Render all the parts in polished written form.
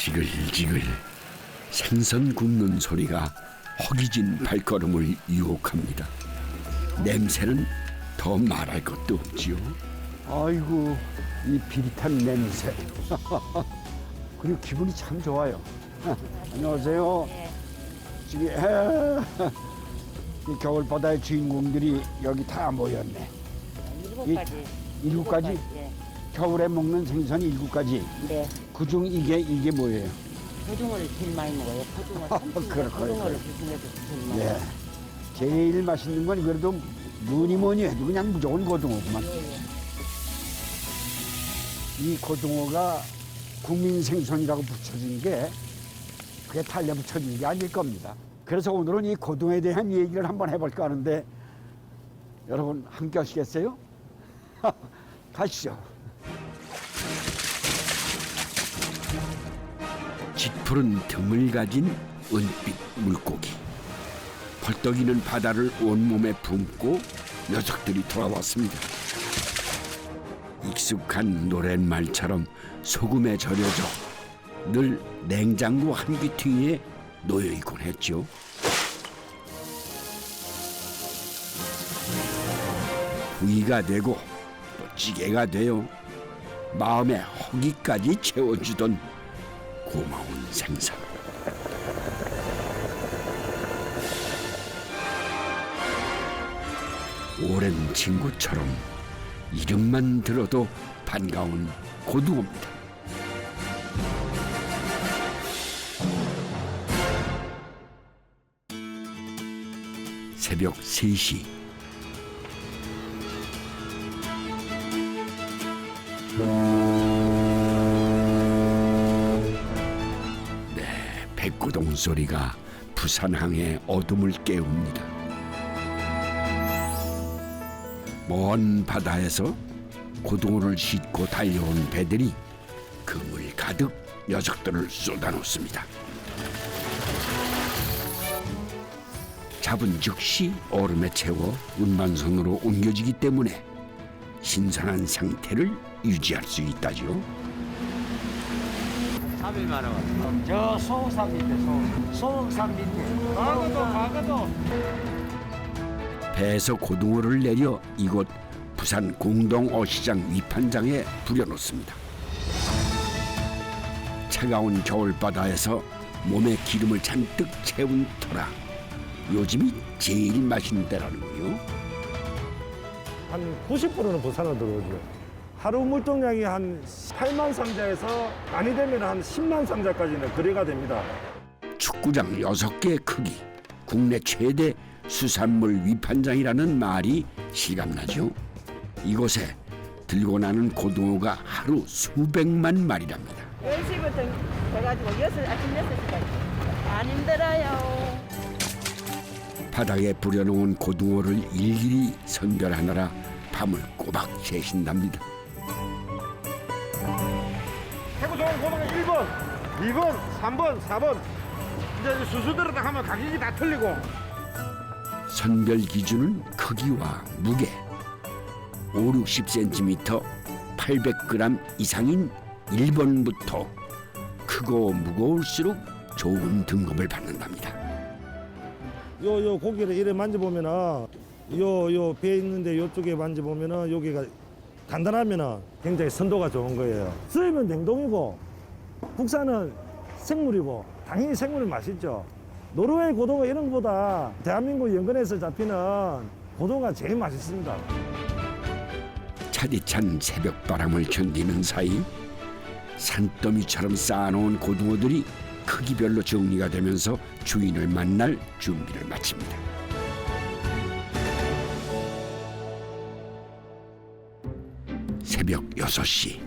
지글지글 생선 굽는 소리가 허기진 발걸음을 유혹합니다. 냄새는 더 말할 것도 없지요. 아이고, 이 비릿한 냄새. 그리고 기분이 참 좋아요. 안녕하세요. 지금 이 겨울바다의 주인공들이 여기 다 모였네. 7가지. 7가지? 예. 겨울에 먹는 생선이 7가지. 네. 그중 이게 뭐예요? 고등어를 제일 많이 먹어요. 그렇구나. 고등어를 조심해서 제일 많이 예. 먹어요. 제일 맛있는 건 그래도 뭐니 해도 그냥 무조건 고등어구만. 이 고등어가 국민 생선이라고 붙여진 게 그게 달려 붙여진 게 아닐 겁니다. 그래서 오늘은 이 고등어에 대한 얘기를 한번 해볼까 하는데 여러분 함께 하시겠어요? 가시죠. 짙푸른 등을 가진 은빛 물고기. 벌떡이는 바다를 온몸에 품고 녀석들이 돌아왔습니다. 익숙한 노랫말처럼 소금에 절여져 늘 냉장고 한 귀퉁이에 놓여있곤 했죠. 구이가 되고 또 찌개가 되어 마음의 허기까지 채워주던 고마운 생선. 오랜 친구처럼 이름만 들어도 반가운 고등어입니다. 새벽 3시. 네, 백고동 소리가 부산항의 어둠을 깨웁니다. 먼 바다에서 고등어를 싣고 달려온 배들이 그물 가득 녀석들을 쏟아놓습니다. 잡은 즉시 얼음에 채워 운반선으로 옮겨지기 때문에 신선한 상태를 유지할 수 있다죠. 3일만에 왔어. 저 소옥산 밑에 소옥산 밑에 과거도 배에서 고등어를 내려 이곳 부산 공동어시장 위판장에 부려놓습니다. 차가운 겨울바다에서 몸에 기름을 잔뜩 채운 터라 요즘이 제일 맛있는 때라는군요. 한 90%는 부산으로 들어오죠. 하루 물동량이 한 8만 상자에서 많이 되면 한 10만 상자까지는 거래가 됩니다. 축구장 6개 크기, 국내 최대 수산물 위판장이라는 말이 실감나죠. 이곳에 들고 나는 고등어가 하루 수백만 마리랍니다. 10시부터 해가지고 아침 6시까지. 안 힘들어요. 바닥에 부려놓은 고등어를 일일이 선별하느라 밤을 꼬박 새신답니다. 최고 좋은 고등어 1번, 2번, 3번, 4번. 이제 수수대로 딱 하면 가격이 다 틀리고. 선별 기준은 크기와 무게 5-60cm 800g 이상인 1번부터 크고 무거울수록 좋은 등급을 받는답니다. 요 고기를 이래 만져보면은 요 배 있는데 요쪽에 만져보면은 여기가 단단하면은 굉장히 선도가 좋은 거예요. 쓰이면 냉동이고 국산은 생물이고 당연히 생물이 맛있죠. 노르웨이 고등어 이런 것보다 대한민국 연근에서 잡히는 고등어가 제일 맛있습니다. 차디찬 새벽바람을 견디는 사이 산더미처럼 쌓아놓은 고등어들이 크기별로 정리가 되면서 주인을 만날 준비를 마칩니다. 새벽 6시.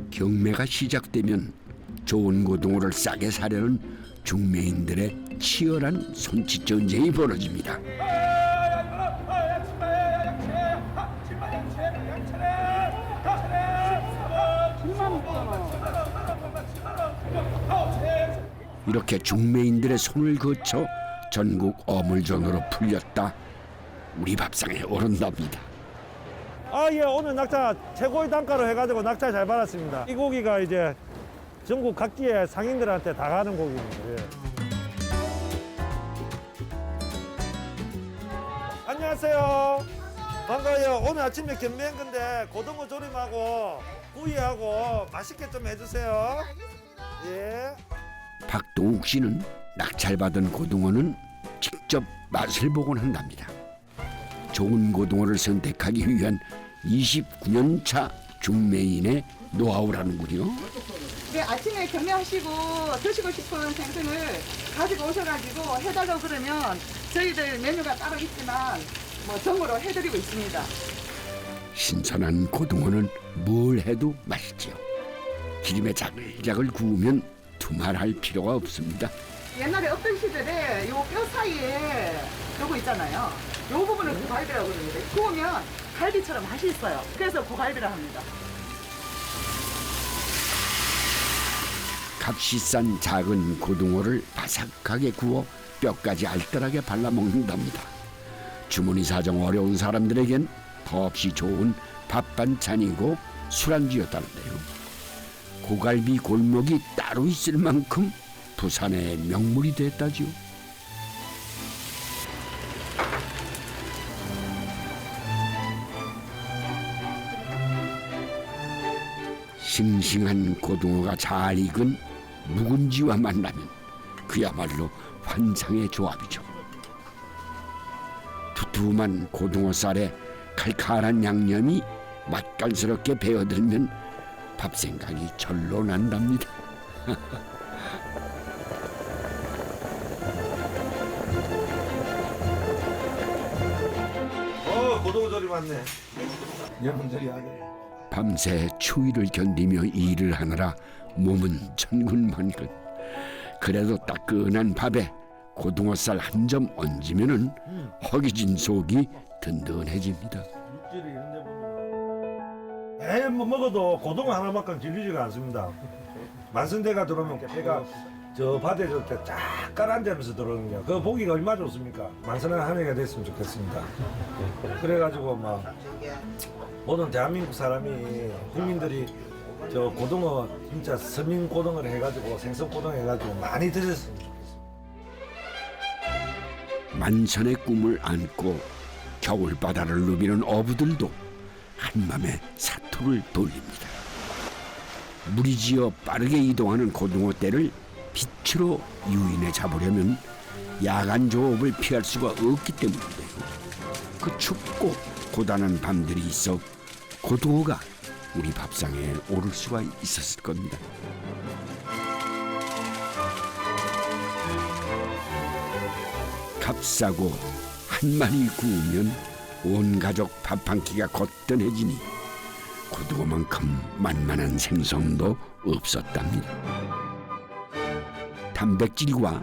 경매가 시작되면 좋은 고등어를 싸게 사려는 중매인들의 치열한 손짓 전쟁이 벌어집니다. 이렇게 중매인들의 손을 거쳐 전국 어물전으로 풀렸다 우리 밥상에 오른답니다. 아, 예, 오늘 낙타 최고의 단가로 해가지고 낙타 잘 받았습니다. 이 고기가 이제 전국 각지의 상인들한테 다 가는 고기입니다. 예. 안녕하세요. 반가워요. 오늘 아침에 경매한 건데 고등어 조림하고 구이하고 맛있게 좀 해주세요. 예. 박동욱 씨는 낙찰받은 고등어는 직접 맛을 보곤 한답니다. 좋은 고등어를 선택하기 위한 29년 차 중매인의 노하우라는군요. 네, 아침에 경매하시고 드시고 싶은 생선을 가지고 오셔가지고 해달라고 그러면 저희들 메뉴가 따로 있지만 뭐 정으로 해드리고 있습니다. 신선한 고등어는 뭘 해도 맛있지요. 기름에 자글자글 구우면 두말할 필요가 없습니다. 옛날에 없던 시절에 요 뼈 사이에 요거 있잖아요. 요 부분을 고갈비라고 그러는데 구우면 갈비처럼 맛있어요. 그래서 고갈비라 합니다. 값이 싼 작은 고등어를 바삭하게 구워 뼈까지 알뜰하게 발라먹는답니다. 주머니 사정 어려운 사람들에겐 더없이 좋은 밥 반찬이고 술안주였다는데요. 고갈비 골목이 따로 있을 만큼 부산의 명물이 됐다지요. 싱싱한 고등어가 잘 익은 묵은지와 만나면 그야말로 환상의 조합이죠. 두툼한 고등어살에 칼칼한 양념이 맛깔스럽게 배어들면 밥 생각이 절로 난답니다. 고등어 조림 왔네. 여러분들이 하게. 밤새 추위를 견디며 일을 하느라 몸은 천근만근. 그래도 따끈한 밥에 고등어살 한 점 얹으면은 허기진 속이 든든해집니다. 육질이 이런 데 보면 에 먹어도 고등어 하나만큼 질리지가 않습니다. 만선대가 들어오면 배가 저 바다에 저렇게 쫙 깔아앉으면서 들어오는 게 그 보기가 얼마나 좋습니까? 만선한 한 해가 됐으면 좋겠습니다. 그래가지고 막 모든 대한민국 사람이 국민들이 저 고등어 진짜 서민 고등어를 해가지고 생선 고등어 해가지고 많이 드셨으면 좋겠습니다. 만선의 꿈을 안고 겨울 바다를 누비는 어부들도 한밤에 사투를 돌립니다. 무리지어 빠르게 이동하는 고등어 떼를 빛으로 유인해 잡으려면 야간 조업을 피할 수가 없기 때문인데요. 그 춥고 고단한 밤들이 있어 고등어가 우리 밥상에 오를 수가 있었을 겁니다. 값싸고 한 마리 구우면 온 가족 밥 한 끼가 거뜬해지니 고등어만큼 만만한 생선도 없었답니다. 단백질과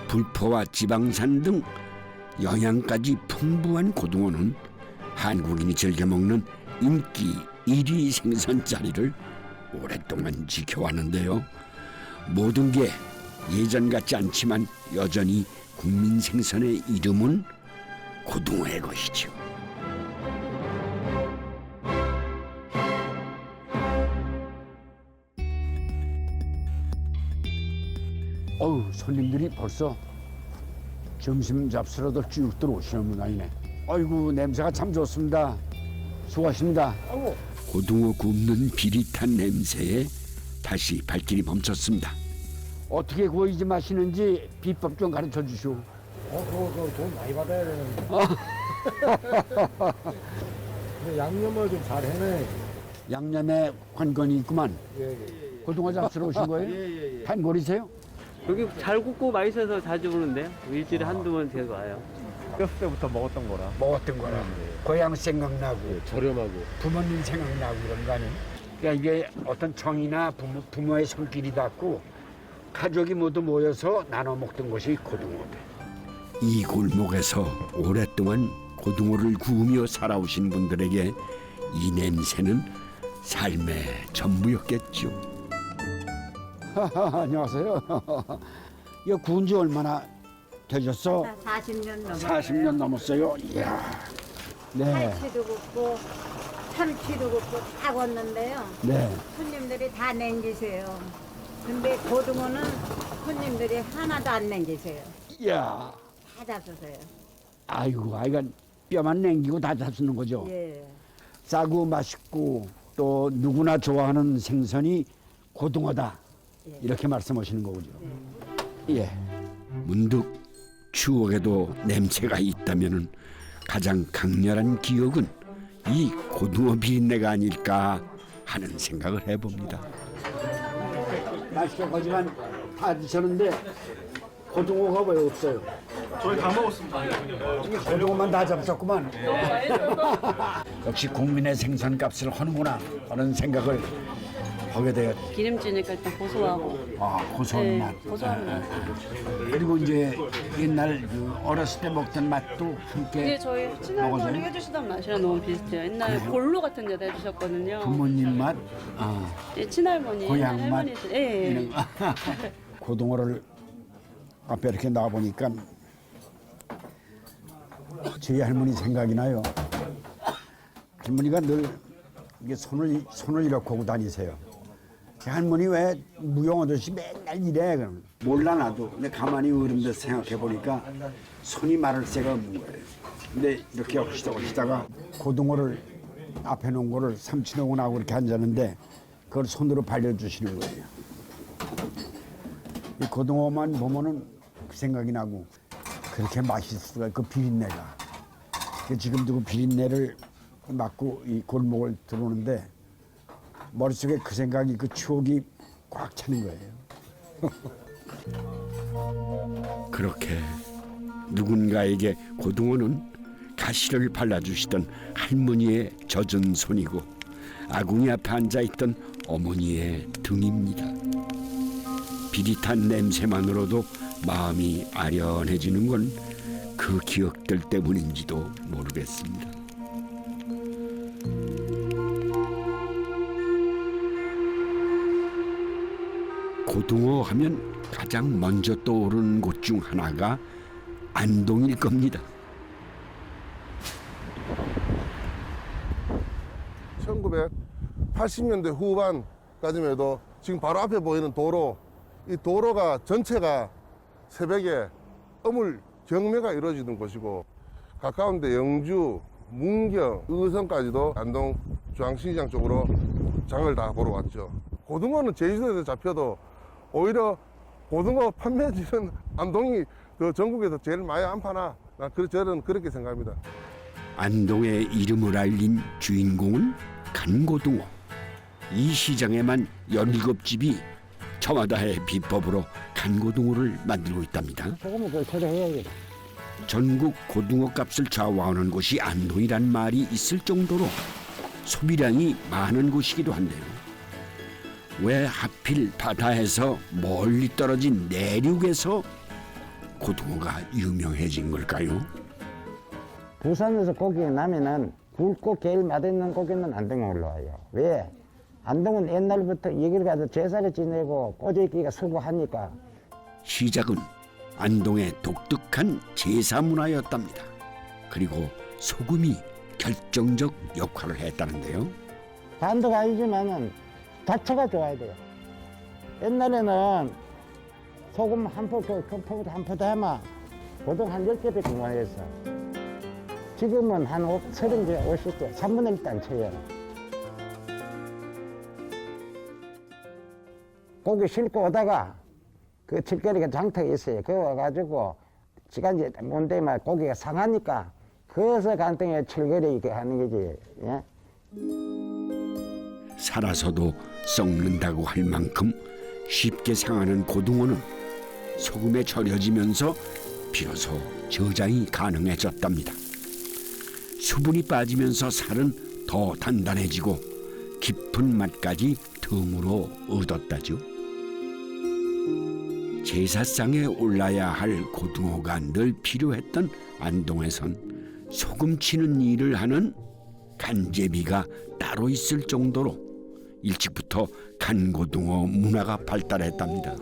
불포와 지방산 등 영양까지 풍부한 고등어는 한국인이 즐겨 먹는 인기 1위 생선 자리를 오랫동안 지켜왔는데요. 모든 게 예전 같지 않지만 여전히 국민 생선의 이름은 고등어의 것이죠. 어우, 손님들이 벌써 점심 잡수러들 쭉 들어오시는 모양이네. 아이고, 냄새가 참 좋습니다. 수고하십니다. 고등어 굽는 비릿한 냄새에 다시 발길이 멈췄습니다. 어떻게 구워야지 맛있는지 비법 좀 가르쳐 주시오. 그거 돈 많이 받아야 되는데. 근데 양념을 좀 잘 해놔야지. 양념에 관건이 있구만. 예. 고등어 잡수러 오신 거예요? 단골이세요? 여기 잘 굽고 맛있어서 자주 오는데요. 일주일에 한두 번 제가 와요. 어렸을 때부터 먹었던 거라. 먹었던 거라. 고향 생각나고 저렴하고. 부모님 생각나고 이런 거 아니에요? 그러니까 이게 어떤 정이나 부모의 손길이 닿고 가족이 모두 모여서 나눠 먹던 것이 고등어대. 이 골목에서 오랫동안 고등어를 구우며 살아오신 분들에게 이 냄새는 삶의 전부였겠죠. 안녕하세요. 이거 구운 지 얼마나 되셨어? 40년 넘었어요. 40년 넘었어요. 이야. 네. 팔치도 굽고 참치도 굽고 다 걷는데요. 네. 손님들이 다 냉기세요. 근데 고등어는 손님들이 하나도 안 남기세요. 이야, 다 잡수세요. 아이고, 아이가 뼈만 남기고 다 잡수는 거죠. 예. 싸고 맛있고 또 누구나 좋아하는 생선이 고등어다. 예. 이렇게 말씀하시는 거군요. 예. 문득 추억에도 냄새가 있다면은 가장 강렬한 기억은 이 고등어 비린내가 아닐까 하는 생각을 해봅니다. 맛있게 거지만 다 드셨는데 고등어가 왜 없어요? 저희 다 먹었습니다. 이 고등어만 다 잡혔구만. 역시 국민의 생선값을 하는구나 하는 생각을 하게 돼요. 기름지니까 일단 고소하고. 고소한 네, 맛. 고소한 맛. 그리고 이제 옛날 그 어렸을 때 먹던 맛도 함께 이게 저희 친할머니 먹어서요? 해주시던 맛이랑 너무 비슷해요. 옛날에 그래요? 골로 같은 데도 해주셨거든요. 부모님 맛, 예, 친할머니, 고향 맛 할머니들. 예. 이런 거. 고등어를 앞에 이렇게 놔 보니까 저희 할머니 생각이 나요. 할머니가 늘 이게 손을 이렇게 하고 다니세요. 할머니 왜 무용하듯이 맨날 이래? 그러면 몰라 나도. 근데 가만히 어른들 생각해 보니까 손이 마를 새가 없는 거예요. 근데 이렇게 하시다가 고등어를 앞에 놓은 거를 삼촌하고 이렇게 앉았는데 그걸 손으로 발려주시는 거예요. 이 고등어만 보면은 그 생각이 나고 그렇게 맛있을 수가 그 비린내가. 지금도 그 비린내를 맡고 이 골목을 들어오는데 머릿속에 그 생각이 그 추억이 꽉 차는 거예요. 그렇게 누군가에게 고등어는 가시를 발라주시던 할머니의 젖은 손이고 아궁이 앞에 앉아있던 어머니의 등입니다. 비릿한 냄새만으로도 마음이 아련해지는 건 그 기억들 때문인지도 모르겠습니다. 고등어 하면 가장 먼저 떠오르는 곳 중 하나가 안동일 겁니다. 1980년대 후반까지만 해도 지금 바로 앞에 보이는 도로, 이 도로가 전체가 새벽에 어물 경매가 이루어지는 곳이고 가까운데 영주, 문경, 의성까지도 안동 중앙시장 쪽으로 장을 다 보러 왔죠. 고등어는 제주도에서 잡혀도 오히려 고등어 판매지는 안동이 더 전국에서 제일 많이 안 파나? 저는 그렇게 생각합니다. 안동의 이름을 알린 주인공은 간고등어. 이 시장에만 17집이 저마다의 비법으로 간고등어를 만들고 있답니다. 조금은 그 처리해야겠다. 전국 고등어 값을 좌우하는 곳이 안동이란 말이 있을 정도로 소비량이 많은 곳이기도 한데요. 왜 하필 바다에서 멀리 떨어진 내륙에서 고등어가 유명해진 걸까요? 부산에서 고기가 나면은 굵고 제일 맛있는 고기는 안동에 올라와요. 왜? 안동은 옛날부터 여기를 가서 제사를 지내고 꼬집기가 수고하니까. 시작은 안동의 독특한 제사 문화였답니다. 그리고 소금이 결정적 역할을 했다는데요. 반도가 아니지만은 자체가 좋아야 돼요. 옛날에는 소금 한 포도 한 포도 하면 보통 한 10개밖에 못 했어. 지금은 한 30개, 50개, 3분의 1도 안 쳐요. 고기 싣고 오다가 그 칠거리가 장터에 있어요. 그거 와가지고 시간이 뭔데 막 고기가 상하니까 그래서 간땡에 칠거리 이렇게 하는 거지. 예? 살아서도 썩는다고 할 만큼 쉽게 상하는 고등어는 소금에 절여지면서 비로소 저장이 가능해졌답니다. 수분이 빠지면서 살은 더 단단해지고 깊은 맛까지 덤으로 얻었다죠. 제사상에 올라야 할 고등어가 늘 필요했던 안동에선 소금 치는 일을 하는 간제비가 따로 있을 정도로 일찍부터 간고등어 문화가 발달했답니다.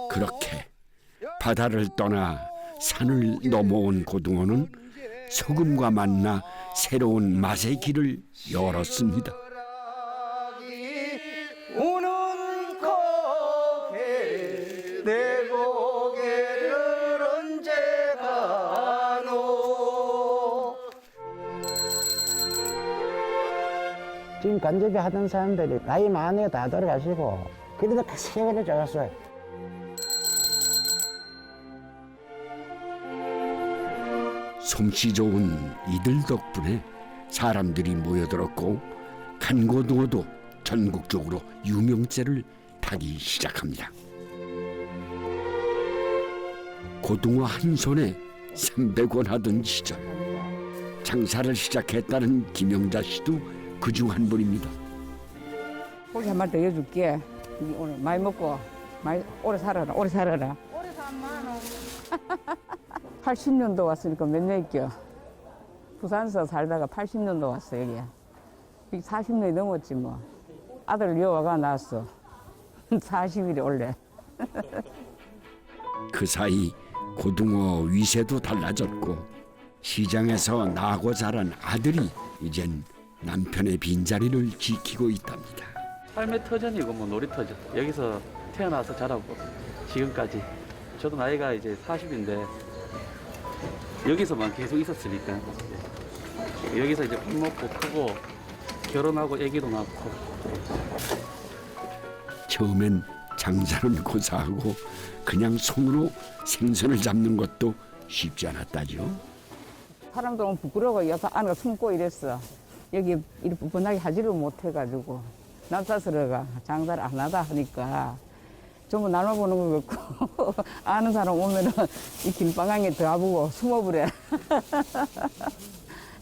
그렇게 바다를 떠나 산을 넘어온 고등어는 소금과 만나 새로운 맛의 길을 열었습니다. 지금 간접이 하던 사람들이 나이 많에 다 돌아가시고 그래도 세월이 좋았어요. 솜씨 좋은 이들 덕분에 사람들이 모여들었고 간고등어도 전국적으로 유명세를 타기 시작합니다. 고등어 한 손에 300원 하던 시절 장사를 시작했다는 김영자 씨도 그중 한 분입니다. 고기 한 마리 더 해줄게. 오늘 많이 먹고 많이 오래 살아라. 오래 살아라. 오래 살면 80년도 왔으니까 몇 년 있겨. 부산서 살다가 80년도 왔어 여기. 40년이 넘었지 뭐. 아들 여와가 낳았어. 40일이 올래. 그 사이 고등어 위세도 달라졌고 시장에서 나고 자란 아들이 이젠 남편의 빈자리를 지키고 있답니다. 삶의 터전이고 뭐 놀이터죠. 여기서 태어나서 자라고 지금까지. 저도 나이가 이제 40인데 여기서만 계속 있었으니까 여기서 이제 밥 먹고 크고 결혼하고 아기도 낳고. 처음엔 장사는 고사하고 그냥 손으로 생선을 잡는 것도 쉽지 않았다죠. 사람도 너무 부끄러워. 여사 안에 숨고 이랬어. 여기 이렇게 뻔뻔하게 하지를 못해가지고 남사스러가 장사를 안 하다 하니까 전부 나눠 보는 거 같고 아는 사람 오면은 이 길방향에 들어보고 숨어버려.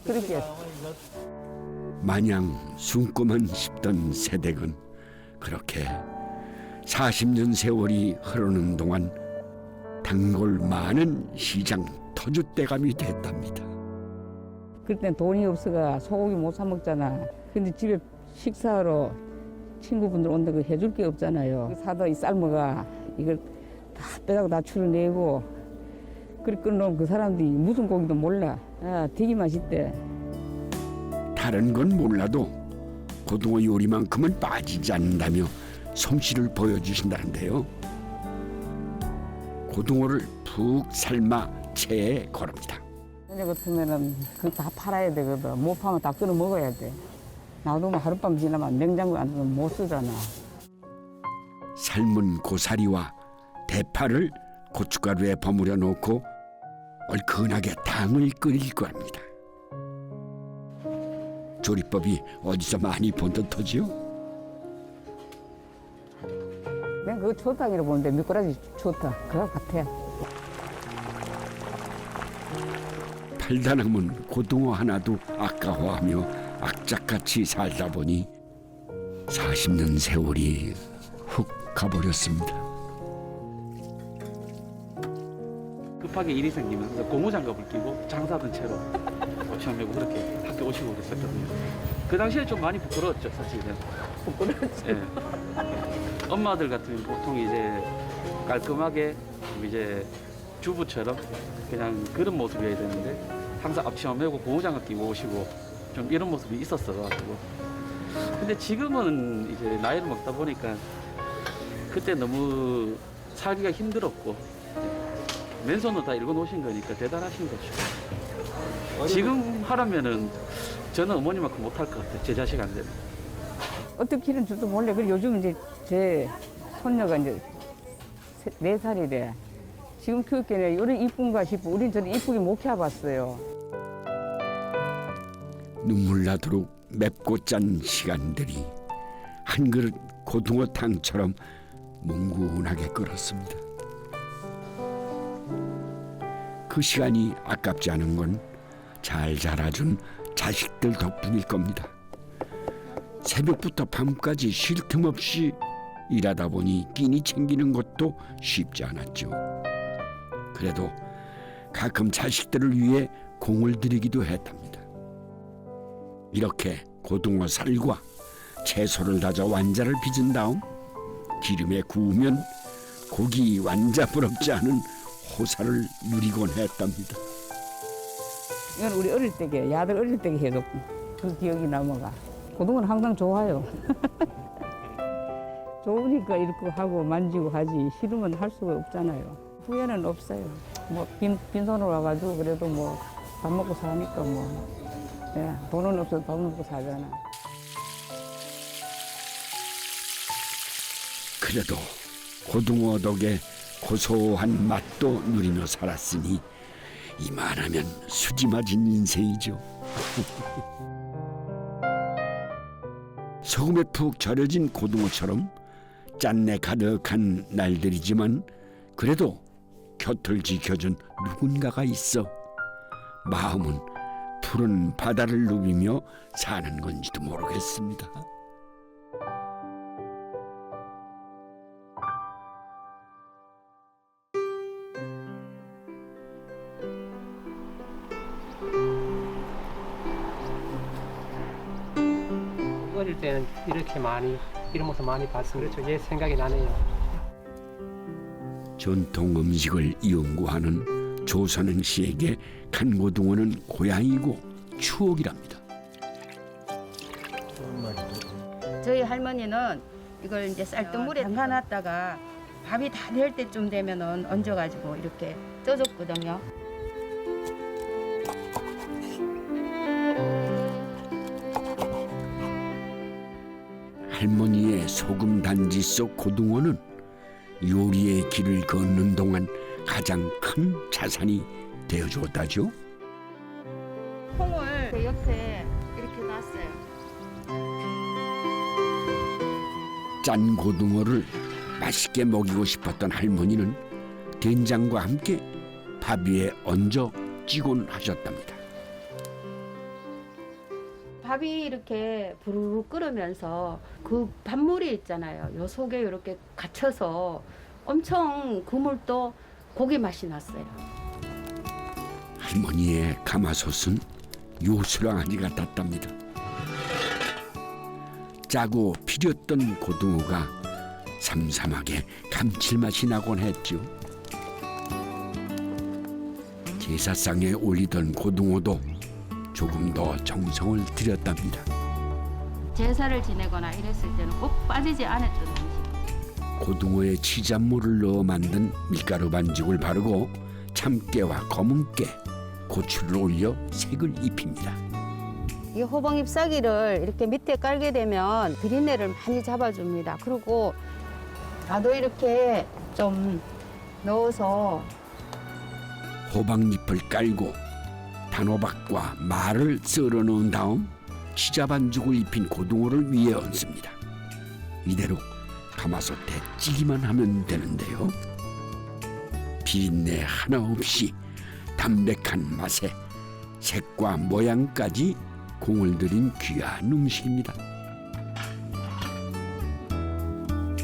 그렇게. 마냥 숨고만 싶던 세댁은 그렇게 40년 세월이 흐르는 동안 단골 많은 시장 터줏대감이 됐답니다. 그때 돈이 없어가 소고기 못 사 먹잖아. 근데 집에 식사하러 친구분들 온다고 해줄 게 없잖아요. 사다 이 삶아가 이걸 다 빼다가 다 추려내고 그래 끊어놓은 그 사람들이 무슨 고기도 몰라. 아, 되게 맛있대. 다른 건 몰라도 고등어 요리만큼은 빠지지 않는다며 솜씨를 보여주신다는데요. 고등어를 푹 삶아 체에 걸읍니다. 저녁 같으면은 그거 다 팔아야 되거든. 못 파면 다 끊어 먹어야 돼. 놔두면 하룻밤 지나면 냉장고에 안 넣으면 못 쓰잖아. 삶은 고사리와 대파를 고춧가루에 버무려 놓고 얼큰하게 당을 끓일 거랍니다. 조리법이 어디서 많이 본 듯하지요? 내가 그거 좋다기로 보는데 미꾸라지 좋다. 그거 같아. 팔다 남은 고등어 하나도 아까워하며 악착같이 살다 보니 40년 세월이 훅 가버렸습니다. 급하게 일이 생기면 그래서 고무장갑을 끼고 장사하던 채로 시험 메고 그렇게 학교 오시고 그랬었거든요. 그 당시에 좀 많이 부끄러웠죠, 사실은. 부끄러웠지. 예. 엄마들 같은 보통 이제 깔끔하게 이제 주부처럼 그냥 그런 모습이어야 되는데 항상 앞치마 메고 고무장갑 끼고 오시고 좀 이런 모습이 있었어가지고. 근데 지금은 이제 나이를 먹다 보니까 그때 너무 살기가 힘들었고 맨손으로 다 읽어놓으신 거니까 대단하신 거죠. 지금 하라면은 저는 어머니만큼 못할 것 같아요. 제 자식한테는. 어떻게 하는 줄도 몰라. 그리고 요즘 이제 제 손녀가 이제 4살이래. 지금 교육계는 이런 이쁜가 싶고 우린 저는 이쁘게 못 키워봤어요. 눈물 나도록 맵고 짠 시간들이 한 그릇 고등어탕처럼 뭉근하게 끓었습니다. 그 시간이 아깝지 않은 건 잘 자라준 자식들 덕분일 겁니다. 새벽부터 밤까지 쉴 틈 없이 일하다 보니 끼니 챙기는 것도 쉽지 않았죠. 그래도 가끔 자식들을 위해 공을 들이기도 했답니다. 이렇게 고등어 살과 채소를 다져 완자를 빚은 다음 기름에 구우면 고기 완자 부럽지 않은 호사를 누리곤 했답니다. 이건 우리 어릴 때게, 야들 어릴 때게 해줬고 그 기억이 남아가. 고등어는 항상 좋아요. 좋으니까 이렇게 하고 만지고 하지 싫으면 할 수가 없잖아요. 후회는 없어요. 뭐 빈손으로 와가지고 그래도 뭐 밥 먹고 사니까 뭐 돈은 없어도 밥 먹고 사잖아. 그래도 고등어 덕에 고소한 맛도 누리며 살았으니 이만하면 수지 맞은 인생이죠. 소금에 푹 절여진 고등어처럼 짠내 가득한 날들이지만 그래도 곁을 지켜준 누군가가 있어 마음은 푸른 바다를 누비며 사는 건지도 모르겠습니다. 어릴 때는 이렇게 이런 모습 많이 봤어. 그렇죠. 옛 생각이 나네요. 전통 음식을 연구하는 조선행 씨에게 간고등어는 고향이고 추억이랍니다. 저희 할머니는 이걸 이제 쌀뜨물에 담가놨다가 밥이 다 될 때쯤 되면은 얹어가지고 이렇게 쪄줬거든요. 할머니의 소금 단지 속 고등어는 요리의 길을 걷는 동안 가장 큰 자산이 되어주었다죠. 콩을 그 옆에 이렇게 놨어요. 짠 고등어를 맛있게 먹이고 싶었던 할머니는 된장과 함께 밥 위에 얹어 찌곤 하셨답니다. 밥이 이렇게 부르르 끓으면서 그 밥물이 있잖아요. 요 속에 이렇게 갇혀서 엄청 그물도 고기 맛이 났어요. 할머니의 가마솥은 요술왕아지 같았답니다. 짜고 비렸던 고등어가 삼삼하게 감칠맛이 나곤 했죠. 제사상에 올리던 고등어도 조금 더 정성을 들였답니다. 제사를 지내거나 이랬을 때는 꼭 빠지지 않았던 음식. 고등어에 치잔물을 넣어 만든 밀가루 반죽을 바르고 참깨와 검은깨, 고추를 올려 색을 입힙니다. 이 호박 잎사귀를 이렇게 밑에 깔게 되면 비린내를 많이 잡아줍니다. 그리고 나도 이렇게 좀 넣어서 호박잎을 깔고 단호박과 말을 썰어 넣은 다음 치자 반죽을 입힌 고등어를 위에 얹습니다. 이대로 가마솥에 찌기만 하면 되는데요. 비린내 하나 없이 담백한 맛에 색과 모양까지 공을 들인 귀한 음식입니다.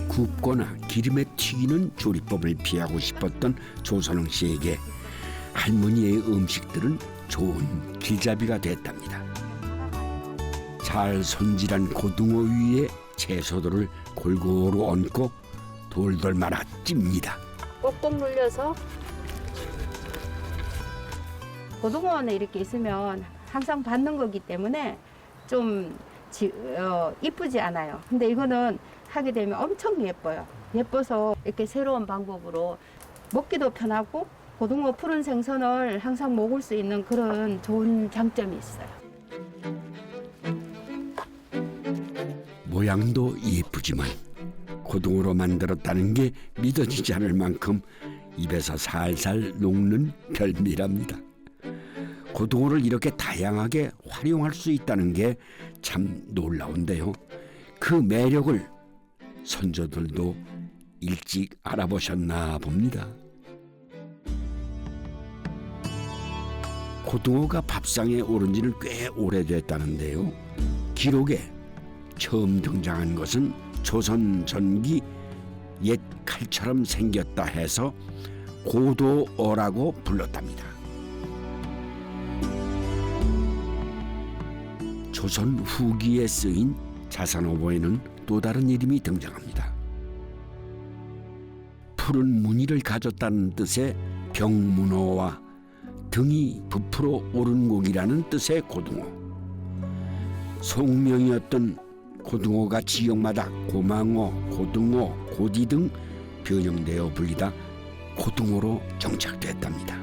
굽거나 기름에 튀기는 조리법을 피하고 싶었던 조선웅 씨에게 할머니의 음식들은 좋은 길잡이가 됐답니다. 잘 손질한 고등어 위에 채소들을 골고루 얹고 돌돌 말아 찝니다. 꼭꼭 눌려서 고등어는 이렇게 있으면 항상 받는 거기 때문에 좀 이쁘지 않아요. 근데 이거는 하게 되면 엄청 예뻐요. 예뻐서 이렇게 새로운 방법으로 먹기도 편하고 고등어 푸른 생선을 항상 먹을 수 있는 그런 좋은 장점이 있어요. 모양도 예쁘지만 고등어로 만들었다는 게 믿어지지 않을 만큼 입에서 살살 녹는 별미랍니다. 고등어를 이렇게 다양하게 활용할 수 있다는 게 참 놀라운데요. 그 매력을 선조들도 일찍 알아보셨나 봅니다. 고등어가 밥상에 오른 지는 꽤 오래됐다는데요. 기록에 처음 등장한 것은 조선 전기 옛 칼처럼 생겼다 해서 고도어라고 불렀답니다. 조선 후기에 쓰인 자산어보에는 또 다른 이름이 등장합니다. 푸른 무늬를 가졌다는 뜻의 병문어와 등이 부풀어 오른 고기라는 뜻의 고등어. 속명이었던 고등어가 지역마다 고망어, 고등어, 고디 등 변형되어 불리다 고등어로 정착됐답니다.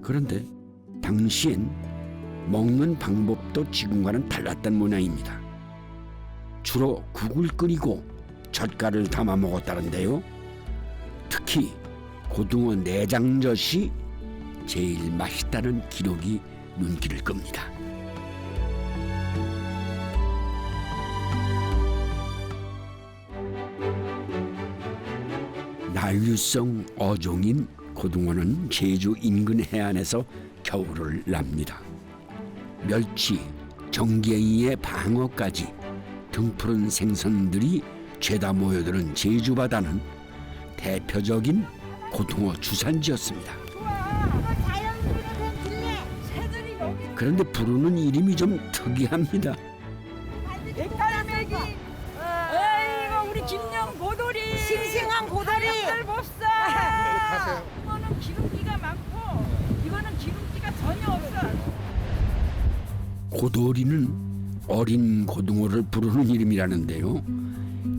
그런데 당시엔 먹는 방법도 지금과는 달랐던 모양입니다. 주로 국을 끓이고 젓갈을 담아 먹었다는데요. 특히 고등어 내장젓이 제일 맛있다는 기록이 눈길을 끕니다. 난류성 어종인 고등어는 제주 인근 해안에서 겨울을 납니다. 멸치, 정갱이의 방어까지 등푸른 생선들이 죄다 모여드는 제주 바다는 대표적인 고등어 주산지였습니다. 그런데 부르는 이름이 좀 특이합니다. 백달매기. 이거 우리 김영 고돌이. 싱싱한 고돌이. 봅사. 이거는 기름기가 많고 이거는 기름기가 전혀 없어. 고돌이는 어린 고등어를 부르는 이름이라는데요.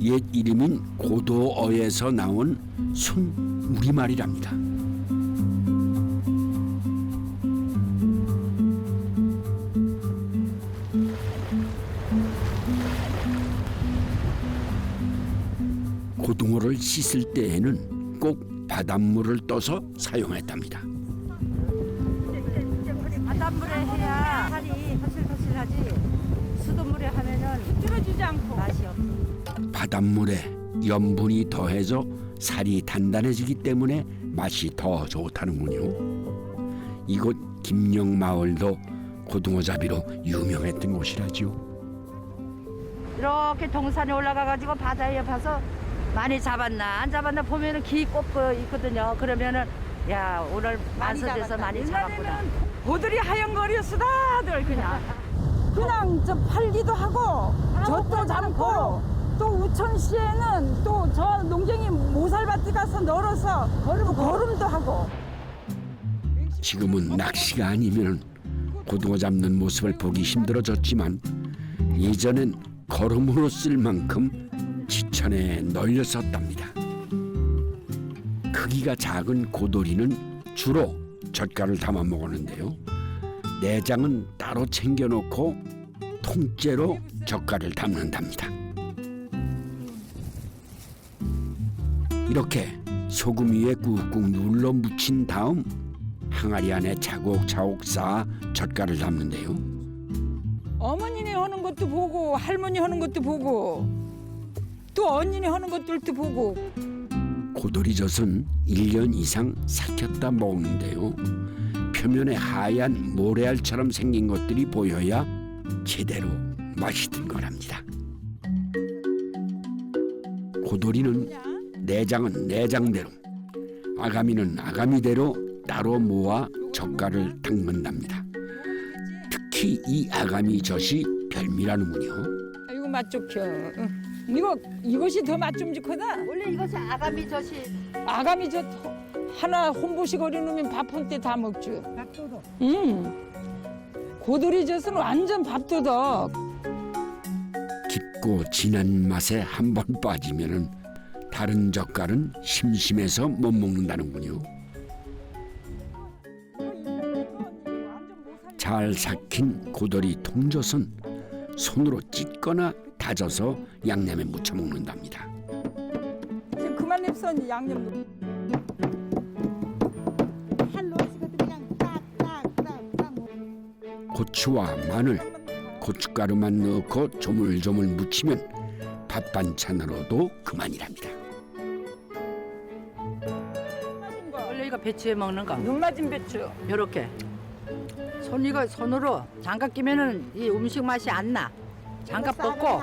옛 이름인 고도어에서 나온 순 우리말이랍니다. 고등어를 씻을 때에는 꼭 바닷물을 떠서 사용했답니다. 바닷물에 해야 살이 허실허실하지. 수돗물에 하면은 뚫어지지 않고 맛이 없어. 바닷물에 염분이 더해져 살이 단단해지기 때문에 맛이 더 좋다는군요. 이곳 김영마을도 고등어잡이로 유명했던 곳이라죠. 이렇게 동산에 올라가가지고 바다에 봐서 많이 잡았나 안 잡았나 보면은 기 꼽고 있거든요. 그러면은 야 오늘 만석에서 많이 잡았구나. 고들이 하얀 거리였어 다들 그냥 저 팔기도 하고 젖도 잡고 또 우천시에는 또 저 농경이 모살밭에 가서 널어서 거름도 하고. 지금은 낚시가 아니면 고등어 잡는 모습을 보기 힘들어졌지만 예전엔 거름으로 쓸 만큼 지천에 널렸었답니다. 크기가 작은 고돌이는 주로 젓갈을 담아 먹었는데요. 내장은 따로 챙겨놓고 통째로 젓갈을 담는답니다. 이렇게 소금 위에 꾹꾹 눌러 묻힌 다음 항아리 안에 차곡차곡 쌓아 젓갈을 담는데요. 어머니네 하는 것도 보고 할머니 하는 것도 보고 또 언니네 하는 것들도 보고. 고돌이젓은 1년 이상 삭혔다 먹는데요. 표면에 하얀 모래알처럼 생긴 것들이 보여야 제대로 맛있던 거랍니다. 고돌이는 내장은 내장대로, 아가미는 아가미대로 따로 모아 젓갈을 담근답니다. 특히 이 아가미 젓이 별미라는군요. 이거 맛 좋겨. 이것이 더 맛 좀 좋거든. 원래 이것이 아가미 젓이 아가미 젓 하나 혼보시 거리 놓으면 밥 한 때 다 먹죠. 밥도둑. 고돌이 젓은 완전 밥도둑. 깊고 진한 맛에 한 번 빠지면은 다른 젓갈은 심심해서 못 먹는다는군요. 잘 삭힌 고돌이 통젓은 손으로 찢거나 다져서 양념에 무쳐 먹는답니다. 지금 그만 냅서 이제 양념. 고추와 마늘, 고춧가루만 넣고 조물조물 무치면 밥 반찬으로도 그만이랍니다. 원래 이거 배추에 먹는 거. 눈 맞은 배추. 요렇게. 손으로 장갑 끼면은 이 음식 맛이 안 나. 장갑 벗고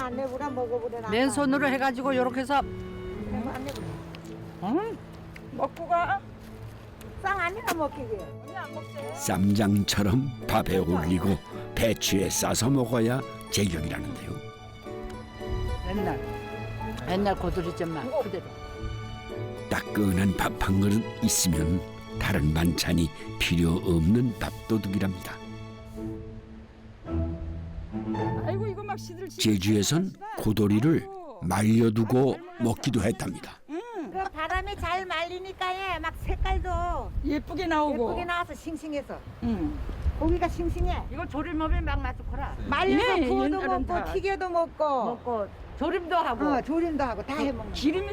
맨손으로 해가지고 요렇게 해서 먹고 가. 쌍 아니나 먹기게. 쌈장처럼 밥에 올리고 배추에 싸서 먹어야 제격이라는데요. 옛날 고두리젓만 그대로. 따끈한 밥 한 그릇 있으면 다른 반찬이 필요 없는 밥도둑이랍니다. 아이고 이거 막 시들. 제주에선 고돌이를 말려두고 먹기도 했답니다. 그 바람이 잘 말리니까 막 색깔도 예쁘게 나오고. 예쁘게 나와서 싱싱해서. 고기가 싱싱해. 이거 조림하면 막 맛좋거라. 말려서 예, 구워도 옛날엔 먹고 다. 튀겨도 먹고 먹고 조림도 하고. 조림도 하고 다 해먹는. 기름이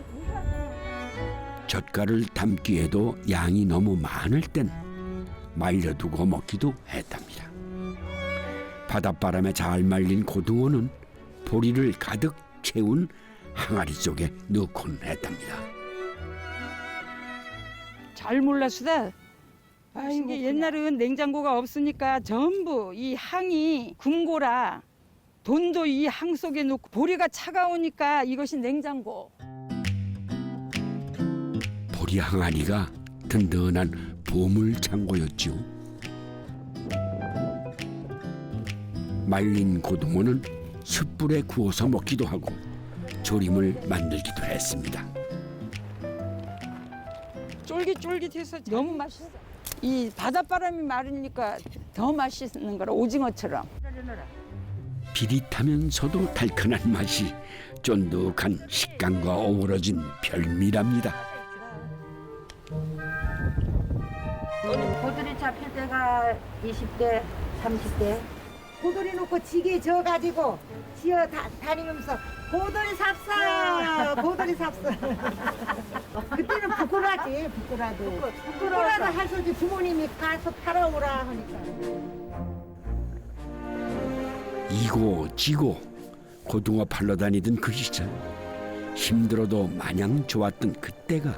젓갈을 담기에도 양이 너무 많을 땐 말려두고 먹기도 했답니다. 바닷바람에 잘 말린 고등어는 보리를 가득 채운 항아리 속에 넣곤 했답니다. 잘 몰랐수다. 아, 이게 옛날은 냉장고가 없으니까 전부 이 항이 궁고라 돈도 이 항 속에 넣고 보리가 차가우니까 이것이 냉장고. 보리 항아리가 든든한 보물 창고였지요. 말린 고등어는 숯불에 구워서 먹기도 하고 조림을 만들기도 했습니다. 쫄깃쫄깃해서 너무 맛있어. 이 바닷바람이 마르니까 더 맛있는 거라 오징어처럼. 비릿하면서도 달큰한 맛이 쫀득한 식감과 어우러진 별미랍니다. 고들이 잡힐 때가 20대, 30대. 고돌이 놓고 지게 져가지고 지어 다니면서 고돌이 삽사 고돌이 삽사. 그때는 부끄러지 부끄러워도 할 소리 부모님이 가서 팔아오라 하니까. 이고 지고 고등어 팔러 다니던 그 시절, 힘들어도 마냥 좋았던 그때가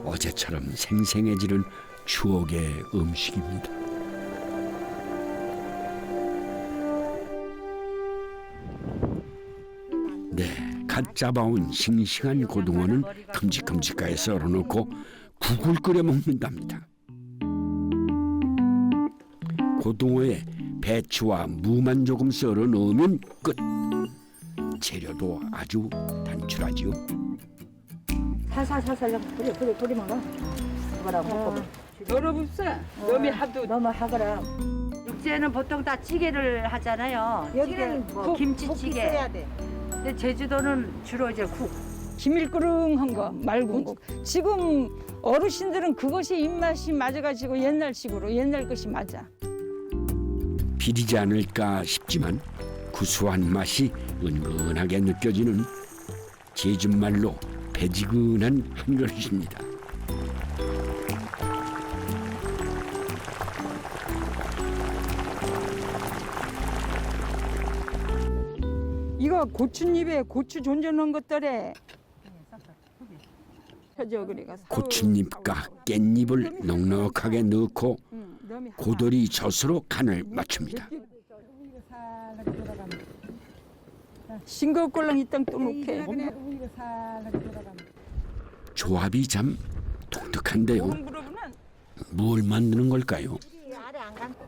어제처럼 생생해지는 추억의 음식입니다. 네, 갓 잡아온 싱싱한 고등어는 큼직큼직하게 썰어놓고 국을 끓여 먹는답니다. 고등어에 배추와 무만 조금 썰어 넣으면 끝. 재료도 아주 단출하지요. 살살살살 뿌리 먹어. 뭐라고 먹고. 열어봅사. 너무 하도 너무 하거라. 육지에는 보통 다 찌개를 하잖아요. 여기는 뭐 김치찌개. 써야 돼. 근데 제주도는 주로 이제 국. 기밀끄릉한 거 말고 지금 어르신들은 그것이 입맛이 맞아가지고 옛날식으로 옛날 것이 맞아. 비리지 않을까 싶지만 구수한 맛이 은근하게 느껴지는 제주말로 배지근한 한 그릇입니다. 이거 고추잎에 고추 존존한 것들에 펴져 그래가 고추잎과 깻잎을 넉넉하게 넣고 고돌이 젖으로 간을 맞춥니다. 싱거울랑 이 땅 또 놓게. 조합이 참 독특한데요. 뭘 만드는 걸까요?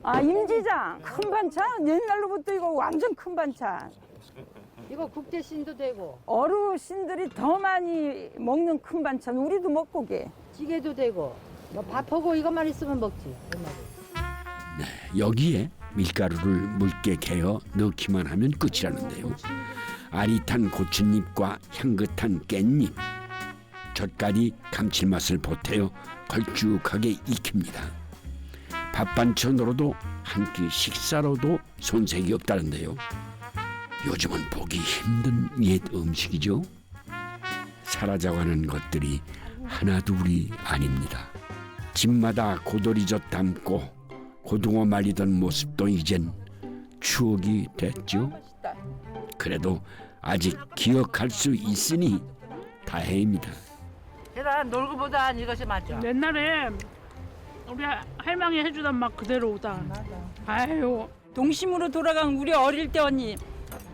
아, 임지장 큰 반찬 옛날로부터 이거 완전 큰 반찬. 이거 국대신도 되고 어르신들이 더 많이 먹는 큰 반찬 우리도 먹고 게. 찌개도 되고 뭐 밥하고 이것만 있으면 먹지. 네, 여기에 밀가루를 묽게 개어 넣기만 하면 끝이라는데요. 아릿한 고추잎과 향긋한 깻잎, 젓갈이 감칠맛을 보태어 걸쭉하게 익힙니다. 밥반찬으로도 한 끼 식사로도 손색이 없다는데요. 요즘은 보기 힘든 옛 음식이죠. 사라져가는 것들이 하나둘이 아닙니다. 집마다 고돌이젓 담고 고등어 말리던 모습도 이젠 추억이 됐죠. 그래도 아직 기억할 수 있으니 다행입니다. 계란 놀고보다 이것이 맞죠. 옛날에 우리 할망이 해주던 맛 그대로 오다. 아유, 동심으로 돌아간 우리 어릴 때 언니.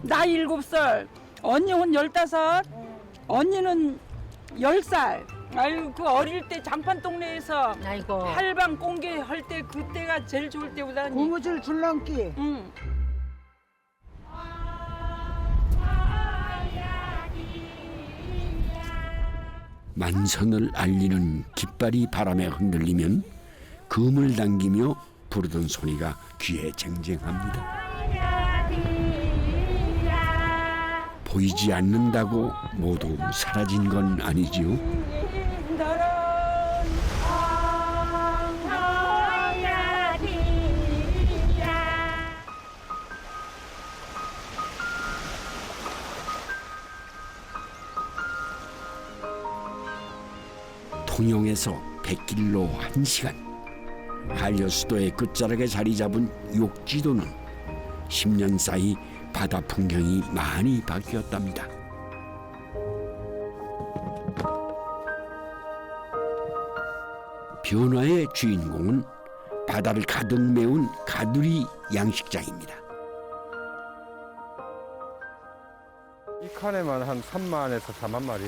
나 7살, 언니는 15, 언니는 10살. 아유, 그 어릴 때 장판 동네에서 아이고. 할방 공개 할 때 그때가 제일 좋을 때보다. 고무줄 줄넘기. 응. 만선을 알리는 깃발이 바람에 흔들리면 금을 당기며 부르던 소리가 귀에 쟁쟁합니다. 보이지 않는다고 모두 사라진 건 아니지요. 통영에서 백길로 1시간, 한려수도의 끝자락에 자리 잡은 욕지도는 10년 사이 바다 풍경이 많이 바뀌었답니다. 변화의 주인공은 바다를 가득 메운 가두리 양식장입니다. 이 칸에만 한 3만에서 4만 마리.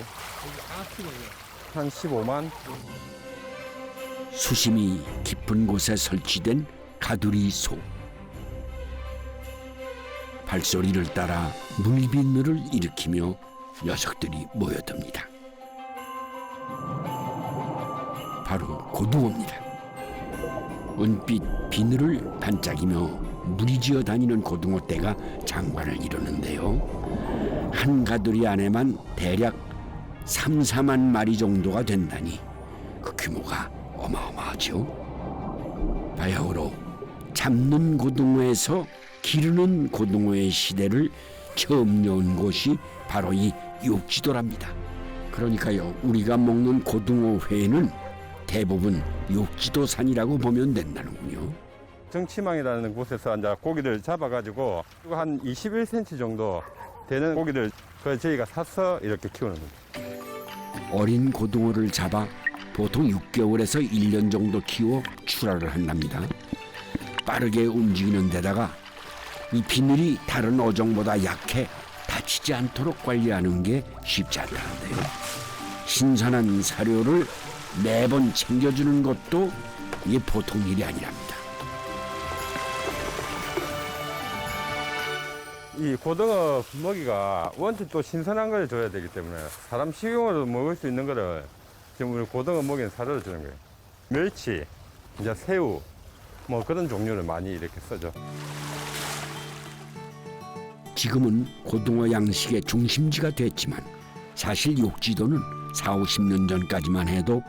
한 15만. 수심이 깊은 곳에 설치된 가두리 소. 발소리를 따라 물비늘을 일으키며 녀석들이 모여듭니다. 바로 고등어입니다. 은빛 비늘을 반짝이며 무리지어 다니는 고등어 떼가 장관을 이루는데요. 한 가두리 안에만 대략 3, 4만 마리 정도가 된다니 그 규모가 어마어마하죠. 바야흐로 잡는 고등어에서 기르는 고등어의 시대를 처음 여은 곳이 바로 이 욕지도랍니다. 그러니까요, 우리가 먹는 고등어 회는 대부분 욕지도산이라고 보면 된다는군요. 정치망이라는 곳에서 이제 고기들 잡아가지고 한 21cm 정도 되는 고기들 그 저희가 사서 이렇게 키우는 겁니다. 어린 고등어를 잡아 보통 6개월에서 1년 정도 키워 출하를 한답니다. 빠르게 움직이는 데다가 이 비늘이 다른 어종보다 약해 다치지 않도록 관리하는 게 쉽지 않다는데요. 신선한 사료를 매번 챙겨주는 것도 이게 보통 일이 아니랍니다. 이 고등어 먹이가 원체 또 신선한 걸 줘야 되기 때문에 사람 식용으로 먹을 수 있는 거를 지금 우리 고등어 먹이는 사료를 주는 거예요. 멸치, 이제 새우, 뭐 그런 종류를 많이 이렇게 쓰죠. 지금은 고등어 양식의 중심지가 됐지만 사실 욕지도는 40-50년 전까지만 해도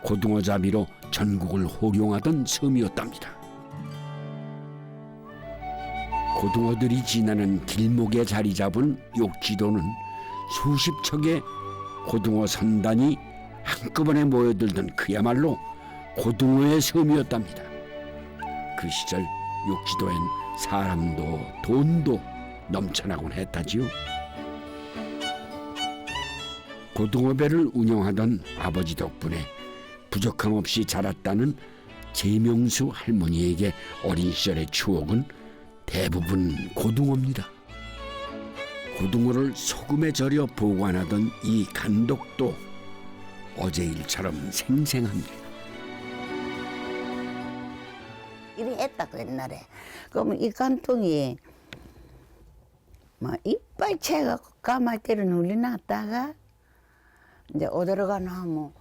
고등어 잡이로 전국을 호령하던 섬이었답니다. 고등어들이 지나는 길목에 자리 잡은 욕지도는 수십 척의 고등어 선단이 한꺼번에 모여들던 그야말로 고등어의 섬이었답니다. 그 시절 욕지도엔 사람도 돈도 넘쳐나곤 했다지요. 고등어배를 운영하던 아버지 덕분에 부족함 없이 자랐다는 재명수 할머니에게 어린 시절의 추억은 대부분 고등어입니다. 고등어를 소금에 절여 보관하던 이 간독도 어제 일처럼 생생합니다. 이래 했다고 옛날에. 그러면 이 간통이 막 이빨 채갖고 까마귀를 눌려놨다가 이제 어디로 가나 하면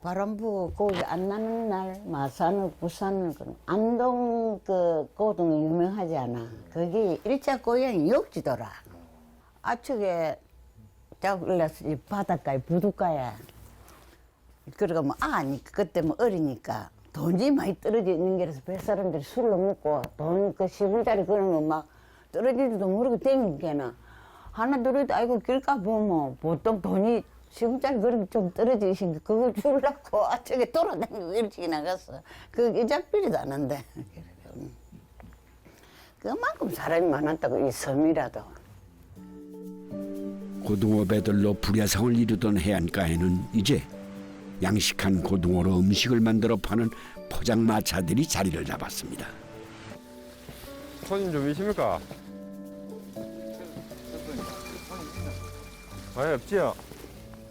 바람 부고 고기 안 나는 날 마산을 부산을 안동 그 고등어 유명하지 않아. 거기 일자 고향이 욕지도라. 아축에 잡을래서 바닷가에 부둣가에 그러고 뭐 아니까 그때 뭐 어리니까 돈이 많이 떨어져 있는 게라서 뱃사람들이 술로 먹고 돈 그 10원짜리 그런 거 막 떨어지지도 모르고 댕기게나 하나 둘이도 아이고 길가 보면 보통 돈이 10원짜리 그런 게 좀 떨어져 있으니까 그걸 주려고 아쪽에 돌아다니고 일찍 나갔어. 그게 잡히지도 않는데 그만큼 사람이 많았다고 이 섬이라도. 고등어 배들로 불야성을 이루던 해안가에는 이제 양식한 고등어로 음식을 만들어 파는 포장마차들이 자리를 잡았습니다. 손님 좀 있습니까? 아예 없지요.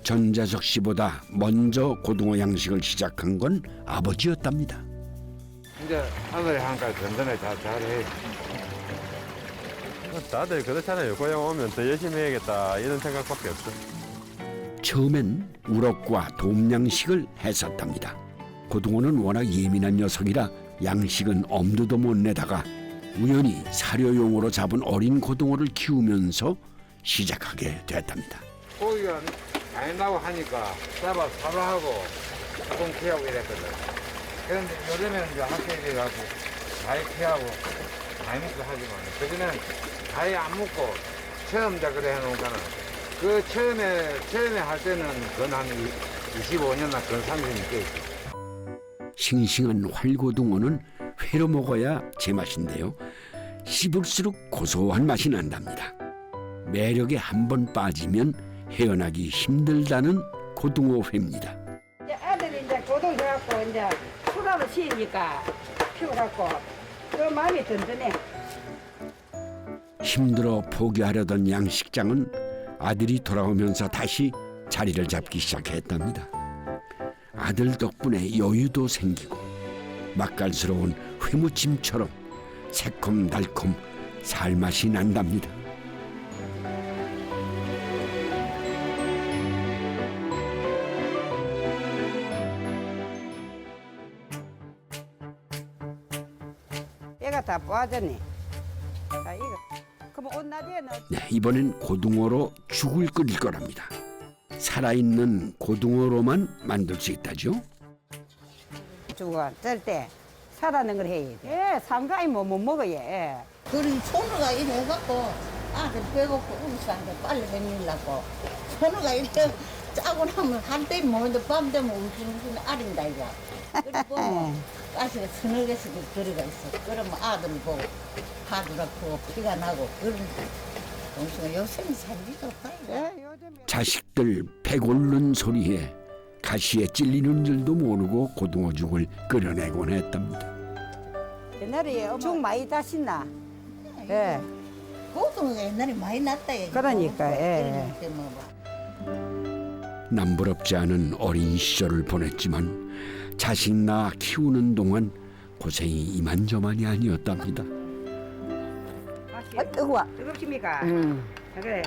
전자석 씨보다 먼저 고등어 양식을 시작한 건 아버지였답니다. 이제 아들이 하니까 든든하게 잘해. 다들 그렇잖아요. 고향 오면 더 열심히 해야겠다 이런 생각밖에 없어. 처음엔 우럭과 돔 양식을 했었답니다. 고등어는 워낙 예민한 녀석이라 양식은 엄두도 못 내다가 우연히 사료용으로 잡은 어린 고등어를 키우면서 시작하게 됐답니다. 고기가 많이 나고 하니까 잡아 사로 하고 조금 피하고 이랬거든. 그런데 요즘에는 이제 학생들이 가고 많이 피하고 많이 먹고 하지만 그전에는 아예 안 먹고 처음 자 그래 해놓으니까는 그 처음에 할 때는 그건 한 25년나 그런 상품이 껴있어. 싱싱한 활고등어는 회로 먹어야 제맛인데요. 씹을수록 고소한 맛이 난답니다. 매력에 한 번 빠지면 헤어나기 힘들다는 고등어회입니다. 이제 아들이 이제 고등 해갖고 이제 휴가를 쉬니까 키워갖고 그 마음이 든든해. 힘들어 포기하려던 양식장은 아들이 돌아오면서 다시 자리를 잡기 시작했답니다. 아들 덕분에 여유도 생기고 맛깔스러운 회무침처럼 새콤달콤 살맛이 난답니다. 얘가 다 빠졌네. 자, 이거. 그럼 온나디에는 네, 이번엔 고등어로 죽을 끓일 거랍니다. 살아있는 고등어로만 만들 수 있다죠? 죽어 절대 살아는 걸 해야 돼. 예, 상가에 못 먹어야. 예. 그리 손우가 이래 해갖고 아들 배고프고 음식한테 빨리 해밀라고 손우가 이렇게 짜고 나면 한때 먹는데 밤 되면 무슨 아린다 이거. 그리고 가시가 서너 개씩 들어가 있어. 그러면 아들 보고 하더라고 피가 나고 그런 동생은 요새는 살기 좋다. 자식들 배고른 소리에 가시에 찔리는 줄도 모르고 고등어죽을 끓여내곤 했답니다. 옛날에 죽 많이 다신나. 예. 고등어가 옛날에 많이 났다. 그러니까, 예. 남부럽지 않은 어린 시절을 보냈지만 자식 낳아 키우는 동안 고생이 이만저만이 아니었답니다. 뜨거워. 뜨겁습니까? 그래.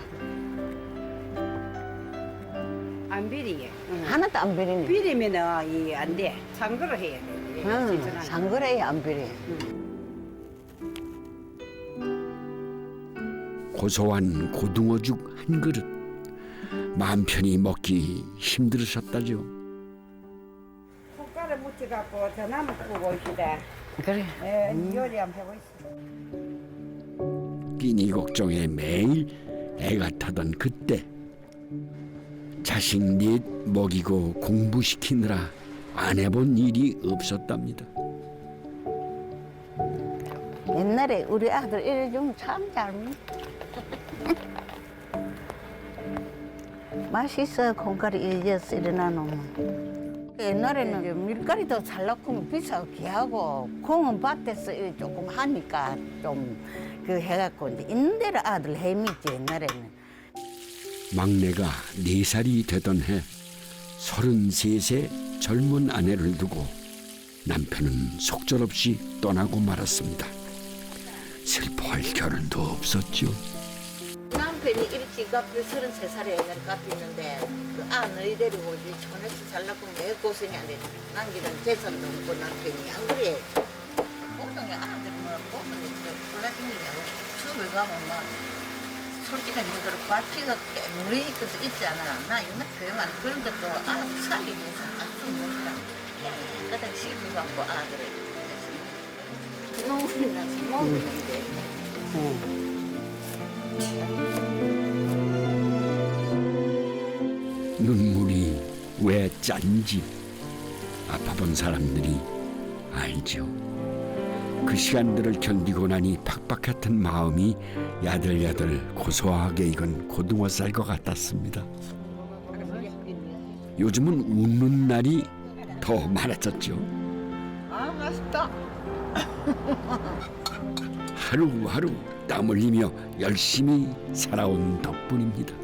안 비리게. 하나도 안 비리네. 비리면은 이 안 돼. 상거를 해야 돼. 상거래야 안 비리. 고소한 고등어죽 한 그릇 마음 편히 먹기 힘들으셨다죠. 숟가락 묻혀갖고 전화 먹고 오시다. 그래. 예, 요리 한번 해보시다. 끼니 걱정에 매일 애가 타던 그때 자식 넷 먹이고 공부시키느라 안 해본 일이 없었답니다. 옛날에 우리 아들 이래주면 참 잘 먹어. 맛있어. 콩가루 잊어서 일어나 놓으면. 옛날에는 밀가리도 잘 넣고 비싸고 귀하고 콩은 밭에서 조금 하니까 좀 그 해갖고 이제 있는 대로 아들 해미지 옛날에는. 막내가 4살이 되던 해 33세 젊은 아내를 두고 남편은 속절없이 떠나고 말았습니다. 슬퍼할 겨를도 없었죠. 남편이 일찍 갚이 33살에 옛날에 갚였는데 그 아들 데리고 이제 촌에서 살라고 매 고생이 안 돼. 남기는 재산도 없고 남편이 안 그래. 보통의 아들 뭐 보통 골라주느냐고 수업을 가면 막 솔직한 얘기로 바퀴가 깨물이 것도 있잖아. 나 이거 그만 그런 것도 아주 살기 위해서 아주 못다. 깨끗하게 씻고 갖고 아들을 너무 나서 먹는데. 눈물이 왜 짠지 아파본 사람들이 알죠. 그 시간들을 견디고 나니 팍팍했던 마음이 야들야들 고소하게 익은 고등어 쌀것 같았습니다. 요즘은 웃는 날이 더 많아졌죠. 아 맛있다. 하루하루 땀 흘리며 열심히 살아온 덕분입니다.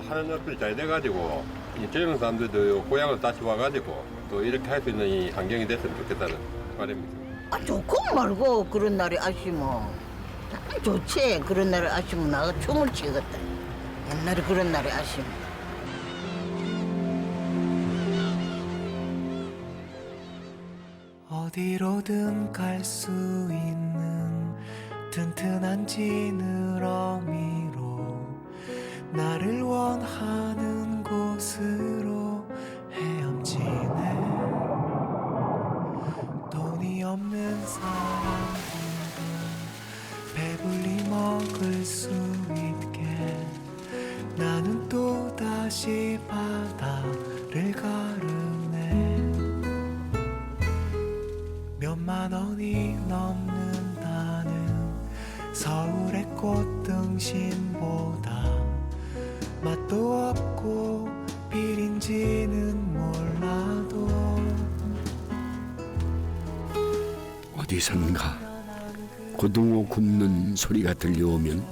하는 옆이 잘 돼가지고 이 젊은 사람들도 고향을 다시 와가지고 또 이렇게 할 수 있는 이 환경이 됐으면 좋겠다는 바람입니다. 아 좋고 말고 그런 날이 아시면 참 좋지. 그런 날을 아시면 나가 춤을 추겠다. 옛날에 그런 날이 아시면. 어디로든 갈 수 있는 튼튼한 지느러미로 나를 원하는 곳으로 헤엄치네. 돈이 없는 사람들은 배불리 먹을 수 있게 나는 또다시 바다를 길을 가르네 몇만 원이 넘는다는 서울의 꽃등심보다 맛도 없고 비린지는 몰라도 어디선가 고등어 굽는 소리가 들려오면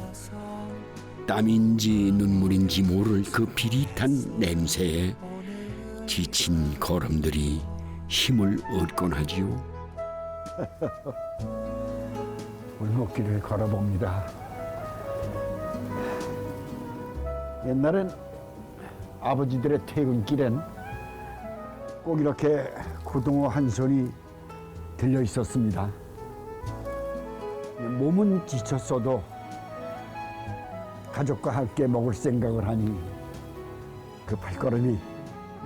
땀인지 눈물인지 모를 그 비릿한 냄새에 지친 걸음들이 힘을 얻곤 하지요. 골목길을 걸어봅니다. 옛날엔 아버지들의 퇴근길엔 꼭 이렇게 고등어 한 손이 들려 있었습니다. 몸은 지쳤어도 가족과 함께 먹을 생각을 하니 그 발걸음이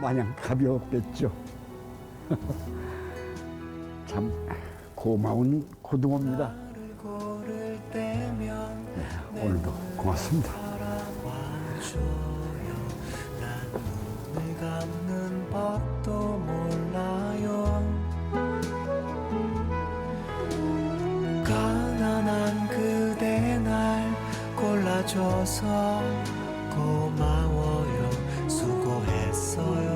마냥 가벼웠겠죠. 참 고마운 고등어입니다. 네, 오늘도 고맙습니다. 눈을 감는 법도 몰라요 가난한 그대 날 골라줘서 고마워요 수고했어요